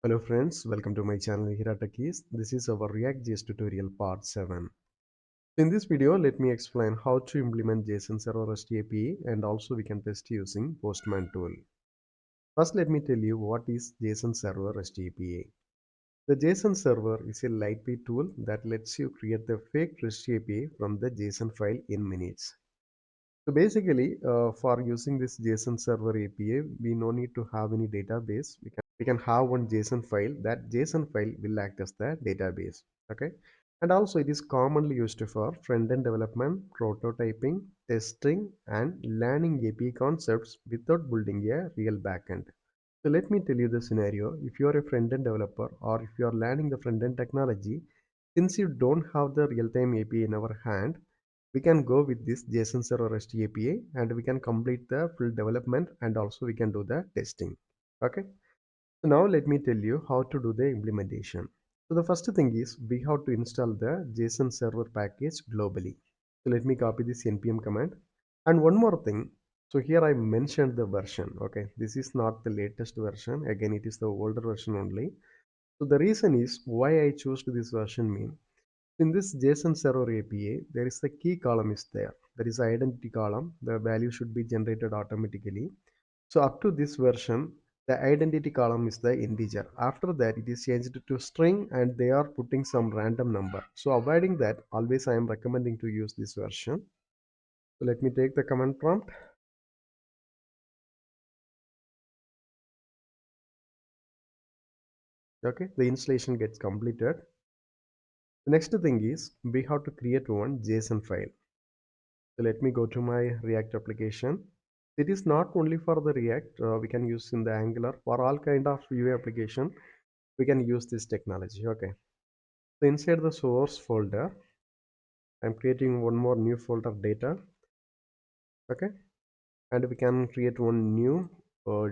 Hello friends, welcome to my channel here at Techies. This is our React.js tutorial part 7. In this video, let me explain how to implement JSON Server REST API and also we can test using Postman tool. First, let me tell you what is JSON Server REST API. The JSON Server is a lightweight tool that lets you create the fake REST API from the JSON file in minutes. So basically, for using this JSON Server API, we no need to have any database. We can have one JSON file. That JSON file will act as the database. Okay, and also it is commonly used for front-end development, prototyping, testing, and learning API concepts without building a real backend. So let me tell you the scenario. If you are a front-end developer or if you are learning the front-end technology, since you don't have the real-time API in our hand, we can go with this JSON Server REST API and we can complete the full development and also we can do the testing. Okay. So now let me tell you how to do the implementation. So the first thing is we have to install the JSON server package globally. So let me copy this npm command. And one more thing. So here I mentioned the version. Okay. This is not the latest version. Again, it is the older version only. So the reason is why I chose this version mean in this JSON Server API, there is the key column is there. There is identity column. The value should be generated automatically. So up to this version, the identity column is the integer. After that, it is changed to string and they are putting some random number. So avoiding that, always I am recommending to use this version. So let me take the command prompt. Okay, the installation gets completed. The next thing is we have to create one JSON file. So let me go to my React application. It is not only for the React, we can use in the Angular for all kind of UI application. We can use this technology. Okay. So inside the source folder, I'm creating one more new folder data. Okay. And we can create one uh,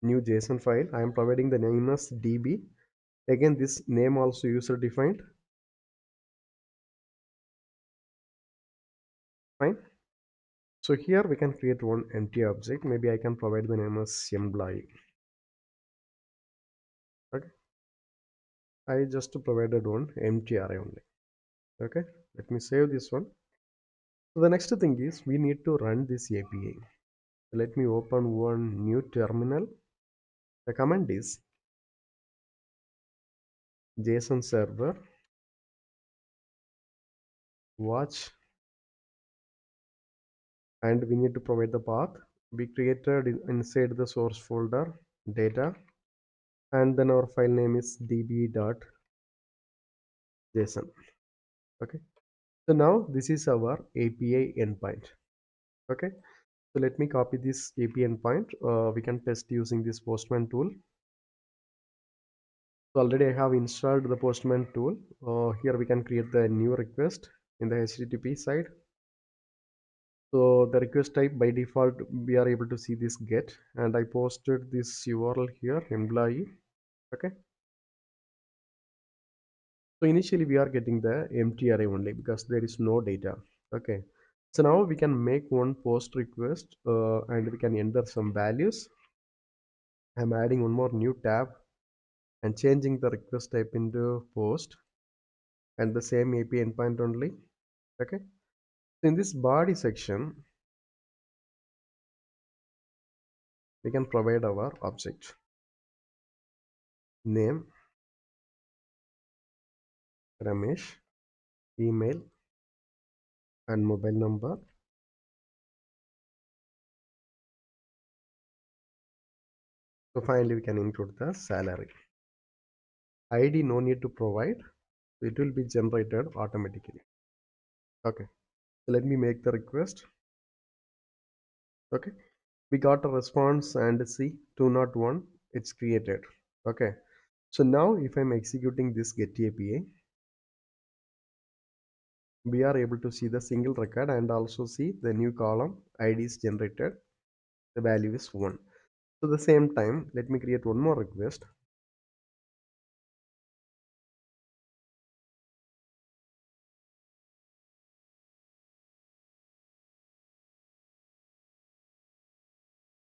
new JSON file. I am providing the name as db. Again, this name also user defined. Fine. So here we can create one empty object. Maybe I can provide the name as employee. Okay. I just provided one empty array only. Okay, let me save this one. So the next thing is we need to run this API. Let me open one new terminal. The command is JSON server watch and we need to provide the path. We created inside the source folder data and then our file name is db.json. Okay, so now this is our API endpoint. Okay, so let me copy this API endpoint. We can test using this Postman tool. So already I have installed the Postman tool. Here we can create the new request in the HTTP side. So the request type by default we are able to see this get and I posted this URL here employee. Okay. So initially we are getting the empty array only because there is no data. Okay. So now we can make one post request and we can enter some values. I'm adding one more new tab and changing the request type into post and the same API endpoint only. Okay. In this body section, we can provide our object name, Ramesh, email, and mobile number. So finally, we can include the salary. ID no need to provide. It will be generated automatically. Okay. So let me make the request. Okay. We got a response and see 201. It's created. Okay. So now if I'm executing this get API, we are able to see the single record and also see the new column ID is generated. The value is 1. So the same time, let me create one more request.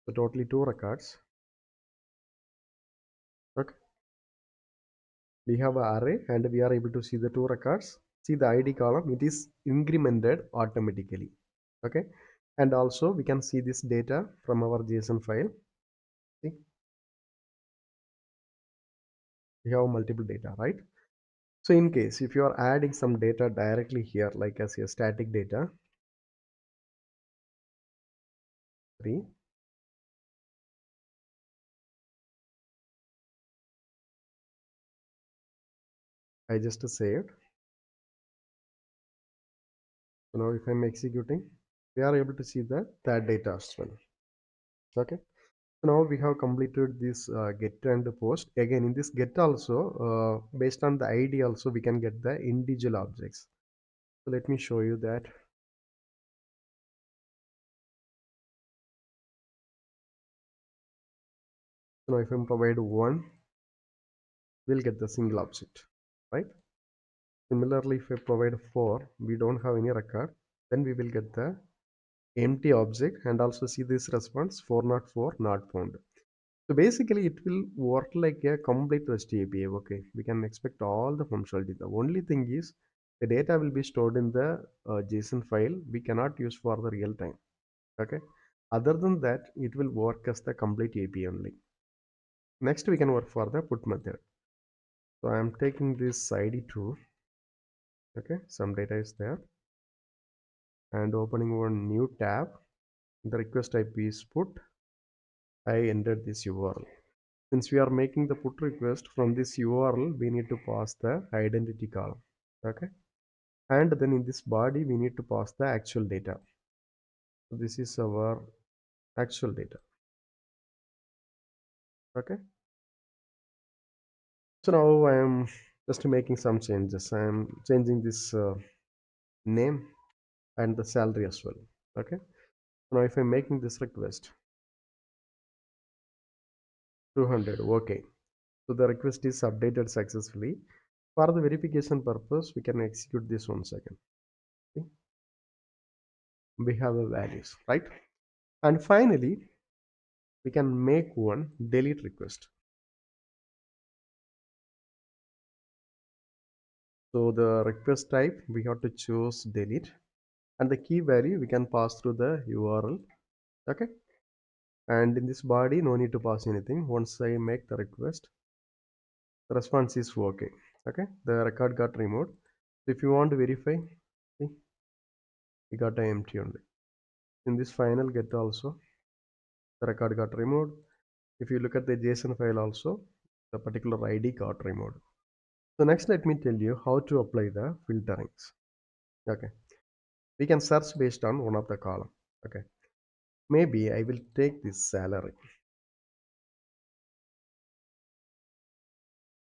So totally 2 records. We have an array and we are able to see the two records. See the id column, it is incremented automatically. Okay, and also we can see this data from our JSON file. See, we have multiple data, right? So in case if you are adding some data directly here, like as a static data 3, I just saved. So now if I'm executing, we are able to see that data as well. Okay, so now we have completed this get and post. Again, in this get also, based on the id also, we can get the individual objects. So let me show you that. So now if I provide 1, we'll get the single object, right? Similarly, if I provide 4, we don't have any record, then we will get the empty object. And also see this response 404 not found. So basically it will work like a complete REST API. Okay, we can expect all the functionality. The only thing is the data will be stored in the JSON file. We cannot use for the real time. Okay, other than that, it will work as the complete API only. Next, we can work for the put method. So I am taking this ID2. Okay, some data is there, and opening one new tab. The request type is put. I entered this URL. Since we are making the put request from this URL, we need to pass the identity column. Okay, and then in this body we need to pass the actual data. So this is our actual data. Okay, so now I am just making some changes. I am changing this name and the salary as well. Okay, so now if I'm making this request 200, okay, so the request is updated successfully. For the verification purpose, we can execute this once again. Okay? We have a values, right? And finally we can make one delete request. So the request type we have to choose delete, and the key value we can pass through the URL. Okay, and in this body no need to pass anything. Once I make the request, the response is okay. Okay, the record got removed. So if you want to verify, see, we got an empty only. In this final get also, the record got removed. If you look at the JSON file also, the particular ID got removed. So next let me tell you how to apply the filterings. Okay, we can search based on one of the column. Okay, maybe I will take this salary.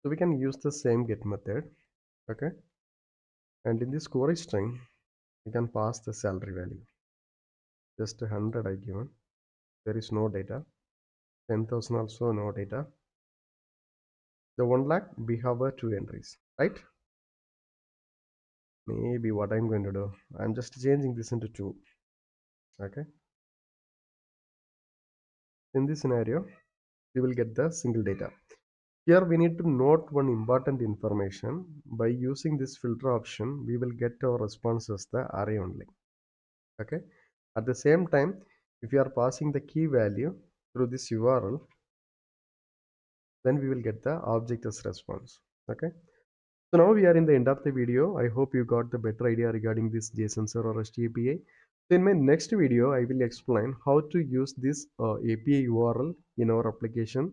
So we can use the same get method. Okay, and in this query string we can pass the salary value. Just 100 I given. There is no data. 10,000 also no data. The 1 lakh we have 2 entries, right? Maybe what I'm going to do, I'm just changing this into 2. Okay, in this scenario we will get the single data. Here we need to note one important information. By using this filter option, we will get our response as the array only. Okay, at the same time, if you are passing the key value through this URL, then we will get the object as response. Okay, so now we are in the end of the video. I hope you got the better idea regarding this JSON Server REST API. So in my next video, I will explain how to use this API URL in our application,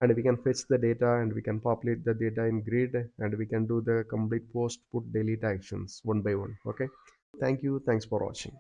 and we can fetch the data and we can populate the data in grid, and we can do the complete post, put, delete actions one by one. Okay, thank you. Thanks for watching.